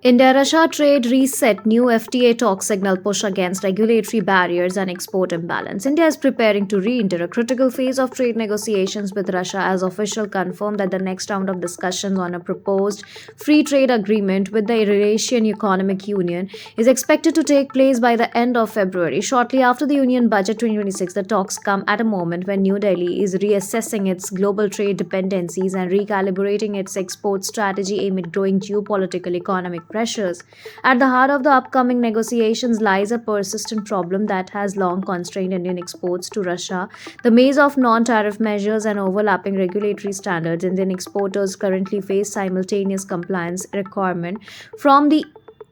India-Russia trade reset, new FTA talks signal push against regulatory barriers and export imbalance. India is preparing to re-enter a critical phase of trade negotiations with Russia as officials confirmed that the next round of discussions on a proposed free trade agreement with the Eurasian Economic Union is expected to take place by the end of February. Shortly after the Union Budget 2026, the talks come at a moment when New Delhi is reassessing its global trade dependencies and recalibrating its export strategy amid growing geopolitical economic pressures. At the heart of the upcoming negotiations lies a persistent problem that has long constrained Indian exports to Russia. The maze of non tariff measures and overlapping regulatory standards, Indian exporters currently face simultaneous compliance requirement from the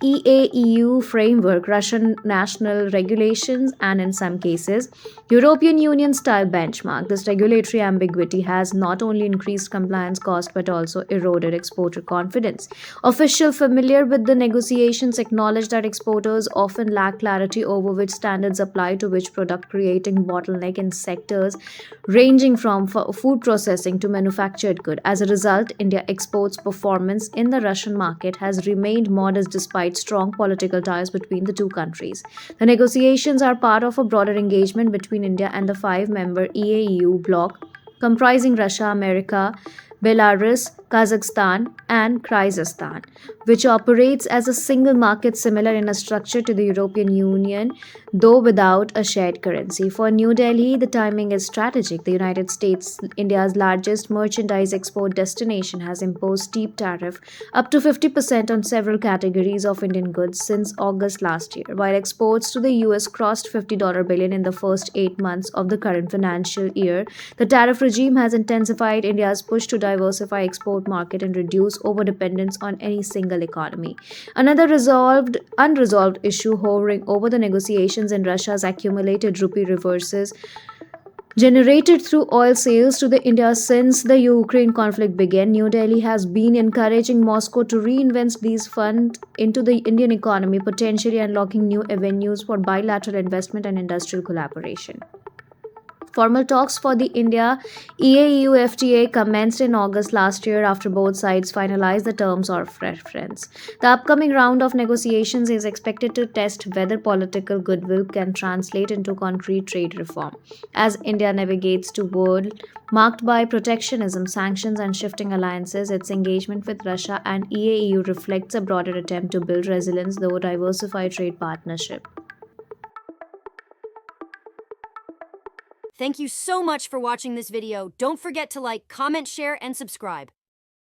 EAEU framework, Russian national regulations, and in some cases, European Union style benchmark. This regulatory ambiguity has not only increased compliance costs but also eroded exporter confidence. Officials familiar with the negotiations acknowledge that exporters often lack clarity over which standards apply to which product, creating bottleneck in sectors ranging from food processing to manufactured good. As a result, India exports performance in the Russian market has remained modest despite strong political ties between the two countries. The negotiations are part of a broader engagement between India and the five-member EAEU bloc comprising Russia, America, Belarus, Kazakhstan, and Kyrgyzstan, which operates as a single market similar in a structure to the European Union, though without a shared currency. For New Delhi, the timing is strategic. The United States, India's largest merchandise export destination, has imposed steep tariff up to 50% on several categories of Indian goods since August last year, while exports to the US crossed $50 billion in the first 8 months of the current financial year. The tariff regime has intensified India's push to diversify export market and reduce overdependence on any single economy. Another unresolved issue hovering over the negotiations in Russia's accumulated rupee reverses generated through oil sales to the India since the Ukraine conflict began. New Delhi has been encouraging Moscow to reinvest these funds into the Indian economy, potentially unlocking new avenues for bilateral investment and industrial collaboration. Formal talks for the India EAEU FTA commenced in August last year after both sides finalized the terms of reference. The upcoming round of negotiations is expected to test whether political goodwill can translate into concrete trade reform. As India navigates to world marked by protectionism, sanctions, and shifting alliances, its engagement with Russia and EAEU reflects a broader attempt to build resilience through diversified trade partnership. Thank you so much for watching this video. Don't forget to like, comment, share, and subscribe.